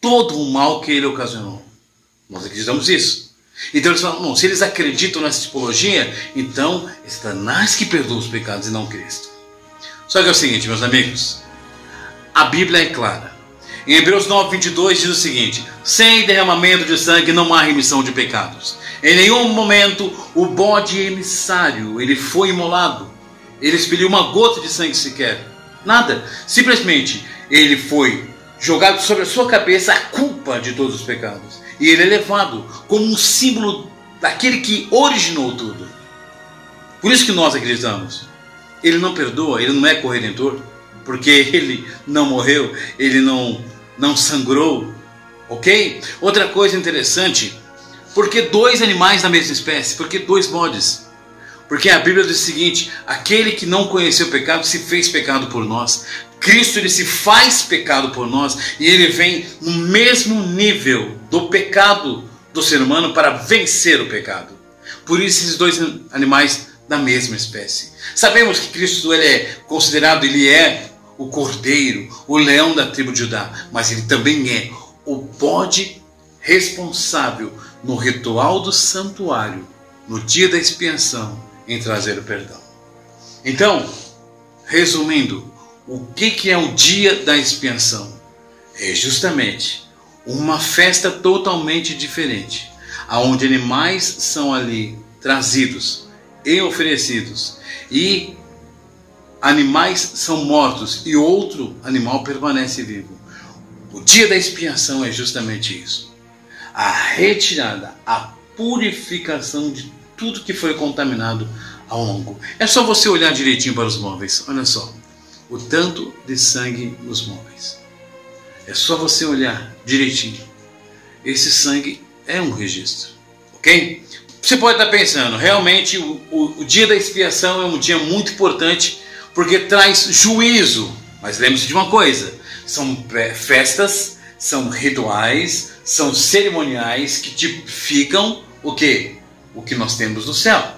Speaker 1: todo o mal que ele ocasionou. Nós acreditamos isso. Então eles falam, não, se eles acreditam nessa tipologia, então é Satanás que perdoa os pecados e não Cristo. Só que é o seguinte, meus amigos, a Bíblia é clara. Em Hebreus 9:22 diz o seguinte: sem derramamento de sangue não há remissão de pecados. Em nenhum momento o bode emissário ele foi imolado. Ele expeliu uma gota de sangue sequer. Nada. Simplesmente ele foi jogado sobre a sua cabeça a culpa de todos os pecados. E ele é levado como um símbolo daquele que originou tudo. Por isso que nós acreditamos. Ele não perdoa, ele não é corredentor, porque ele não morreu, ele não sangrou, ok? Outra coisa interessante, por que 2 animais da mesma espécie? Por que 2 bodes? Porque a Bíblia diz o seguinte: aquele que não conheceu o pecado se fez pecado por nós. Cristo ele se faz pecado por nós e ele vem no mesmo nível do pecado do ser humano para vencer o pecado. Por isso esses 2 animais da mesma espécie. Sabemos que Cristo ele é considerado, ele é o cordeiro, o leão da tribo de Judá, mas ele também é o bode responsável no ritual do santuário, no dia da expiação, em trazer o perdão. Então, resumindo, o que é o dia da expiação? É justamente uma festa totalmente diferente, onde animais são ali trazidos e oferecidos, e animais são mortos e outro animal permanece vivo. O dia da expiação é justamente isso: a retirada, a purificação de tudo que foi contaminado ao longo. É só você olhar direitinho para os móveis, olha só, o tanto de sangue nos móveis. É só você olhar direitinho. Esse sangue é um registro, ok? Você pode estar pensando, realmente o dia da expiação é um dia muito importante porque traz juízo. Mas lembre-se de uma coisa: são festas, são rituais, são cerimoniais que tipificam o quê? O que nós temos no céu.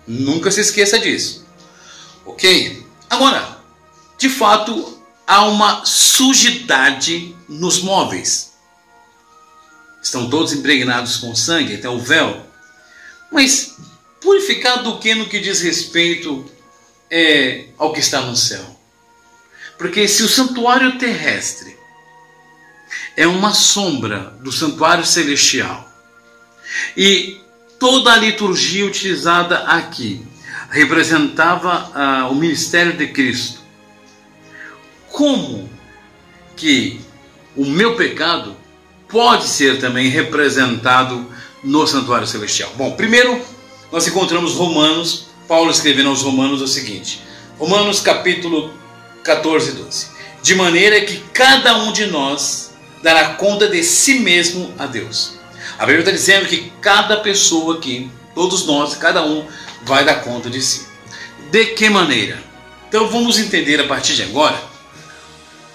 Speaker 1: Nunca se esqueça disso, ok? Agora, de fato, há uma sujidade nos móveis. Estão todos impregnados com sangue, até o véu. Mas purificado do que no que diz respeito ao que está no céu? Porque se o santuário terrestre é uma sombra do santuário celestial, e toda a liturgia utilizada aqui representava o ministério de Cristo, como que o meu pecado pode ser também representado no santuário celestial? Bom, primeiro nós encontramos Romanos, Paulo escrevendo aos Romanos o seguinte, Romanos capítulo 14, 12: de maneira que cada um de nós dará conta de si mesmo a Deus. A Bíblia está dizendo que cada pessoa aqui, todos nós, cada um vai dar conta de si. De que maneira? Então vamos entender a partir de agora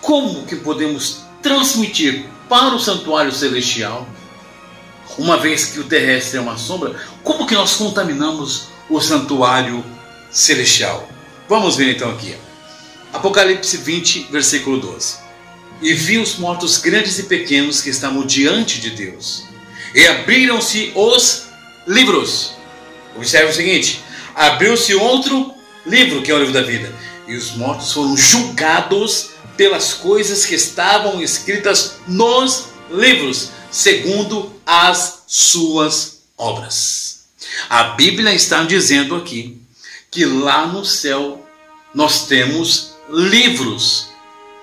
Speaker 1: como que podemos transmitir para o santuário celestial, uma vez que o terrestre é uma sombra, como que nós contaminamos o santuário celestial. Vamos ver então aqui. Apocalipse 20, versículo 12. E vi os mortos grandes e pequenos que estavam diante de Deus, e abriram-se os livros. Observe o seguinte: abriu-se outro livro, que é o livro da vida, e os mortos foram julgados pelas coisas que estavam escritas nos livros, segundo as suas obras. A Bíblia está dizendo aqui que lá no céu nós temos livros.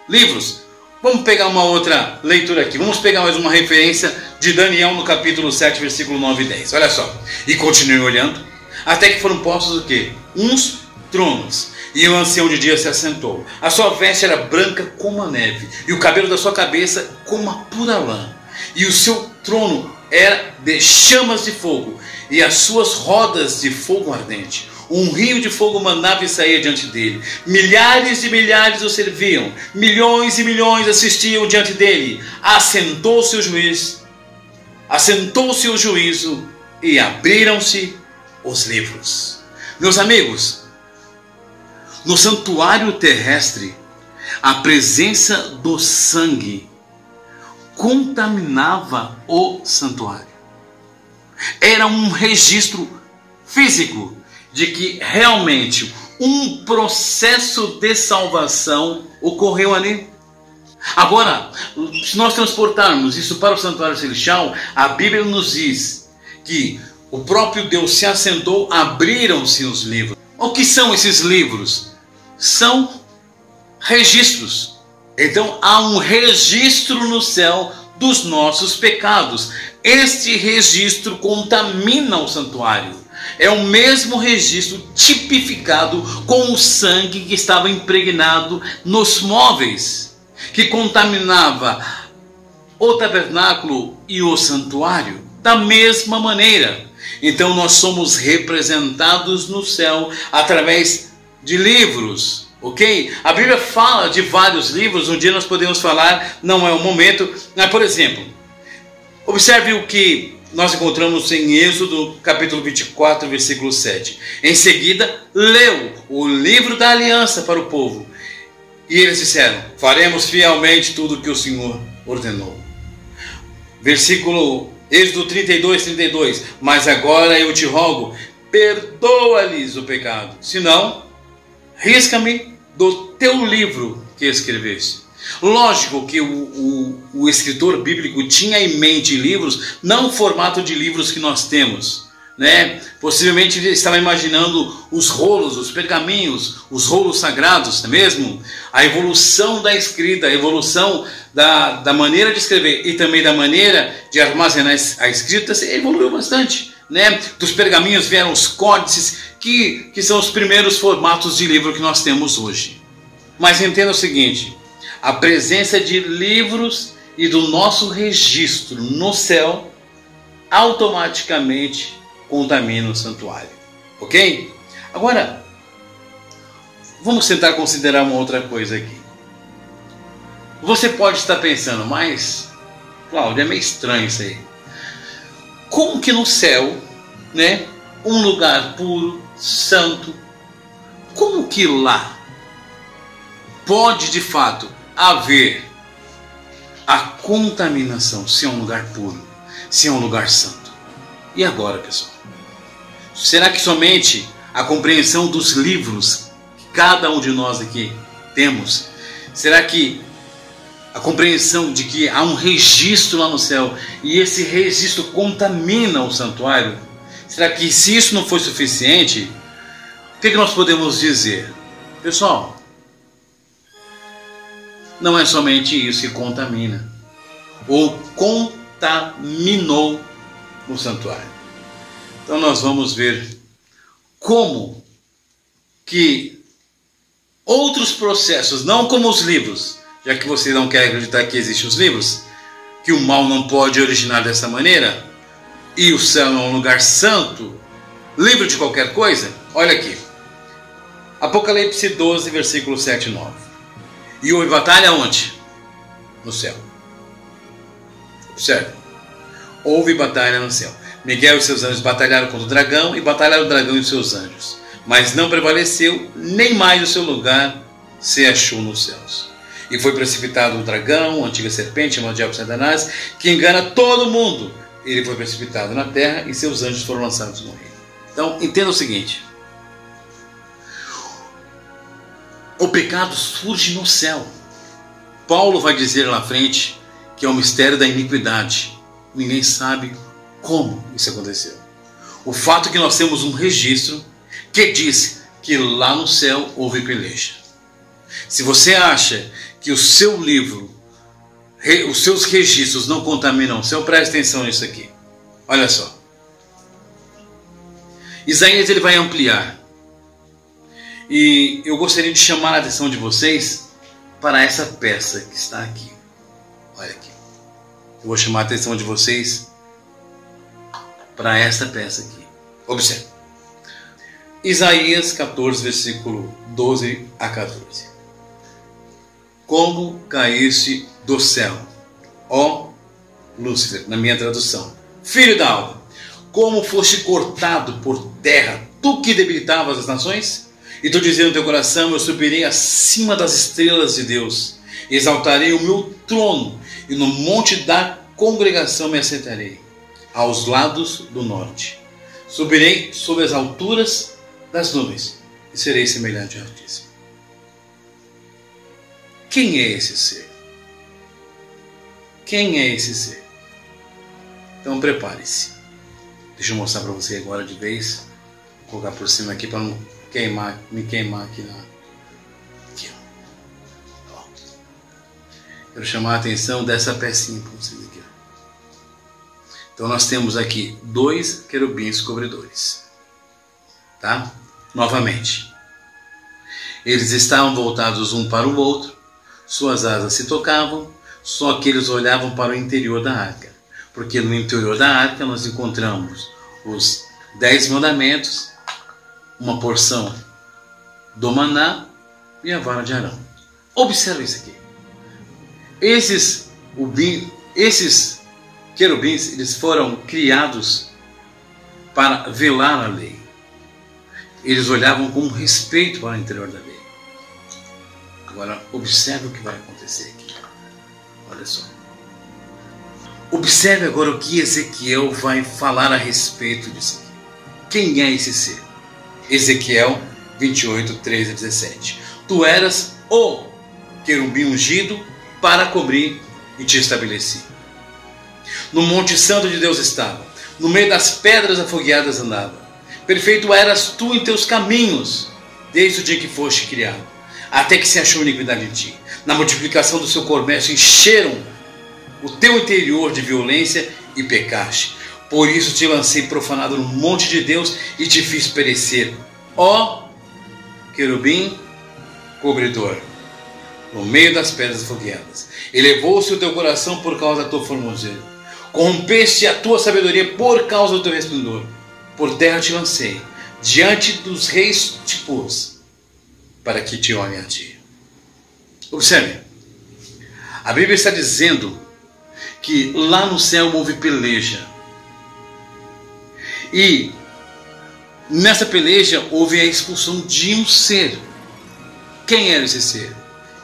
Speaker 1: Livros. Vamos pegar uma outra leitura aqui. Vamos pegar mais uma referência de Daniel no capítulo 7, versículo 9 e 10. Olha só. E continue olhando. até que foram postos o quê? Uns tronos. E o ancião de dia se assentou. A sua veste era branca como a neve, e o cabelo da sua cabeça como a pura lã. E o seu trono era de chamas de fogo, e as suas rodas de fogo ardente. Um rio de fogo manava e saía diante dele. Milhares de milhares o serviam. Milhões e milhões assistiam diante dele. Assentou-se o juízo e abriram-se os livros. Meus amigos, no santuário terrestre, a presença do sangue contaminava o santuário. Era um registro físico de que realmente um processo de salvação ocorreu ali. Agora, se nós transportarmos isso para o santuário celestial, a Bíblia nos diz que o próprio Deus se assentou, abriram-se os livros. O que são esses livros? São registros. Então há um registro no céu dos nossos pecados. Este registro contamina o santuário. É o mesmo registro tipificado com o sangue que estava impregnado nos móveis, que contaminava o tabernáculo e o santuário da mesma maneira. Então nós somos representados no céu através de livros, ok? A Bíblia fala de vários livros, um dia nós podemos falar, não é o momento. Mas, por exemplo, observe o que nós encontramos em Êxodo capítulo 24, versículo 7. Em seguida, leu o livro da aliança para o povo. E eles disseram: faremos fielmente tudo o que o Senhor ordenou. Versículo Êxodo 32. Mas agora eu te rogo, perdoa-lhes o pecado. Senão, risca-me do teu livro que escreveste. Lógico que o escritor bíblico tinha em mente livros, não o formato de livros que nós temos, né? Possivelmente ele estava imaginando os rolos, os pergaminhos, os rolos sagrados, não é mesmo? A evolução da escrita, a evolução da maneira de escrever e também da maneira de armazenar a escrita evoluiu bastante, né? Dos pergaminhos vieram os códices, que são os primeiros formatos de livro que nós temos hoje. Mas entenda o seguinte: a presença de livros e do nosso registro no céu automaticamente contamina o santuário, ok? Agora, vamos tentar considerar uma outra coisa aqui. Você pode estar pensando, mas, Cláudio, é meio estranho isso aí. Como que no céu, né, um lugar puro, santo, como que lá pode de fato haver a contaminação, se é um lugar puro, se é um lugar santo? E agora, pessoal? Será que somente a compreensão dos livros que cada um de nós aqui temos, será que a compreensão de que há um registro lá no céu e esse registro contamina o santuário, será que se isso não for suficiente, o que nós podemos dizer? Pessoal, não é somente isso que contamina, ou contaminou o santuário. Então nós vamos ver como que outros processos, não como os livros, já que você não quer acreditar que existem os livros, que o mal não pode originar dessa maneira, e o céu é um lugar santo, livre de qualquer coisa. Olha aqui, Apocalipse 12, versículo 7 e 9. E houve batalha onde? No céu. Observe. Houve batalha no céu. Miguel e seus anjos batalharam contra o dragão, e batalharam o dragão e os seus anjos. Mas não prevaleceu, nem mais o seu lugar se achou nos céus. E foi precipitado o dragão, a antiga serpente, chamado Diabo Satanás, que engana todo mundo. Ele foi precipitado na terra e seus anjos foram lançados no reino. Então, entenda o seguinte: o pecado surge no céu. Paulo vai dizer lá na frente que é o mistério da iniquidade. Ninguém sabe como isso aconteceu. O fato é que nós temos um registro que diz que lá no céu houve peleja. Se você acha que o seu livro, os seus registros não contaminam o céu, preste atenção nisso aqui. Olha só. Isaías ele vai ampliar. E eu gostaria de chamar a atenção de vocês para essa peça que está aqui. Olha aqui. Eu vou chamar a atenção de vocês para essa peça aqui. Observe. Isaías 14, versículo 12 a 14. Como caíste do céu, ó Lúcifer, na minha tradução, filho da alva, como foste cortado por terra, tu que debilitavas as nações? E tu dizia no teu coração, eu subirei acima das estrelas de Deus, exaltarei o meu trono, e no monte da congregação me assentarei, aos lados do norte. Subirei sobre as alturas das nuvens, e serei semelhante ao Altíssimo. Quem é esse ser? Quem é esse ser? Então prepare-se. Deixa eu mostrar para você agora de vez. Vou colocar por cima aqui para não me queimar aqui aqui, ó. Quero chamar a atenção dessa pecinha para vocês aqui, ó. Então nós temos aqui 2 querubins cobridores, tá? Novamente, eles estavam voltados um para o outro, suas asas se tocavam, só que eles olhavam para o interior da arca, porque no interior da arca nós encontramos os 10 mandamentos, uma porção do maná e a vara de Arão. Observe isso aqui. Esses querubins, eles foram criados para velar a lei. Eles olhavam com respeito para o interior da lei. Agora, observe o que vai acontecer aqui. Olha só. Observe agora o que Ezequiel vai falar a respeito disso aqui. Quem é esse ser? Ezequiel 28, 13 a 17. Tu eras o querubim ungido para cobrir e te estabeleci. No monte santo de Deus estava, no meio das pedras afogueadas andava. Perfeito eras tu em teus caminhos, desde o dia que foste criado, até que se achou iniquidade em ti. Na multiplicação do seu comércio encheram o teu interior de violência e pecaste. Por isso te lancei profanado no monte de Deus e te fiz perecer, ó querubim cobridor, no meio das pedras afogueadas. Elevou-se o teu coração por causa da tua formosura. Corrompeste a tua sabedoria por causa do teu resplendor. Por terra te lancei, diante dos reis te pus, para que te olhem a ti. Observe, a Bíblia está dizendo que lá no céu houve peleja. E nessa peleja houve a expulsão de um ser. Quem era esse ser?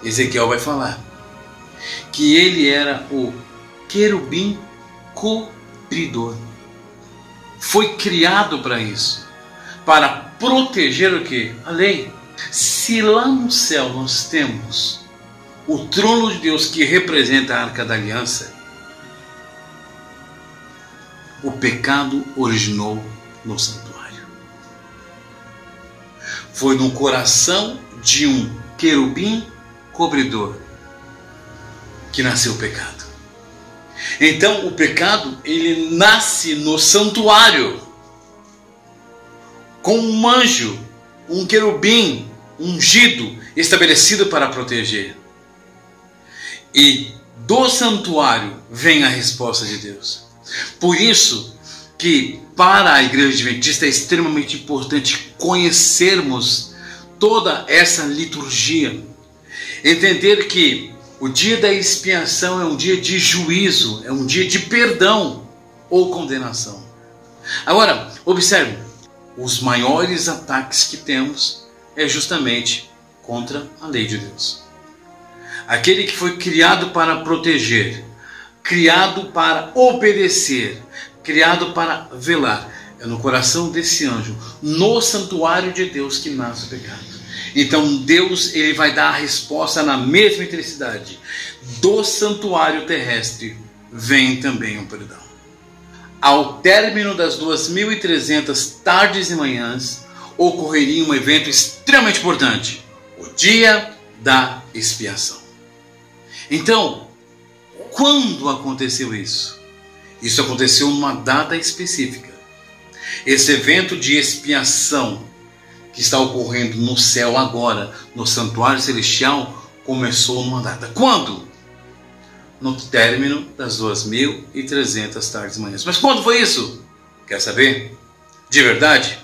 Speaker 1: Ezequiel vai falar que ele era o querubim cobridor. Foi criado para isso, para proteger o que? A lei. Se lá no céu nós temos o trono de Deus que representa a Arca da Aliança, o pecado originou no santuário. Foi no coração de um querubim cobridor que nasceu o pecado. Então o pecado, ele nasce no santuário, com um anjo, um querubim ungido, estabelecido para proteger. E do santuário vem a resposta de Deus. Por isso que para a Igreja Adventista é extremamente importante conhecermos toda essa liturgia. Entender que o dia da expiação é um dia de juízo, é um dia de perdão ou condenação. Agora, observe, os maiores ataques que temos é justamente contra a lei de Deus. Aquele que foi criado para proteger, criado para obedecer, criado para velar. É no coração desse anjo, no santuário de Deus, que nasce o pecado. Então Deus, ele vai dar a resposta na mesma intensidade. Do santuário terrestre vem também o perdão. Ao término das 2.300 tardes e manhãs, ocorreria um evento extremamente importante: o dia da expiação. Então, quando aconteceu isso? Isso aconteceu numa data específica. Esse evento de expiação que está ocorrendo no céu agora, no santuário celestial, começou numa data. Quando? No término das 2.300 tardes e manhãs. Mas quando foi isso? Quer saber? De verdade?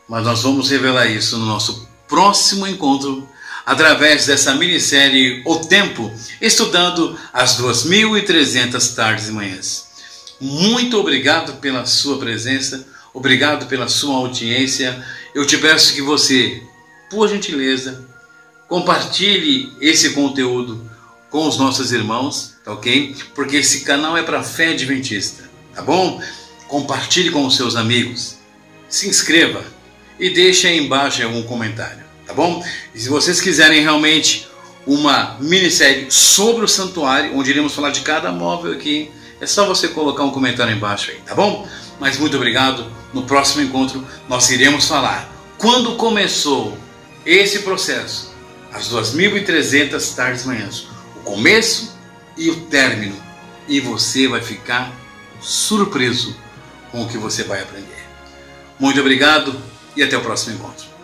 Speaker 1: Mas nós vamos revelar isso no nosso próximo encontro, através dessa minissérie O Tempo, estudando as 2.300 tardes e manhãs. Muito obrigado pela sua presença, obrigado pela sua audiência. Eu te peço que você, por gentileza, compartilhe esse conteúdo com os nossos irmãos, tá ok? Porque esse canal é para fé adventista, tá bom? Compartilhe com os seus amigos, se inscreva e deixe aí embaixo algum comentário, tá bom? E se vocês quiserem realmente uma minissérie sobre o santuário, onde iremos falar de cada móvel aqui, é só você colocar um comentário embaixo aí, tá bom? Mas muito obrigado. No próximo encontro nós iremos falar quando começou esse processo, as 2.300 tardes e manhãs, o começo e o término, e você vai ficar surpreso com o que você vai aprender. Muito obrigado e até o próximo encontro.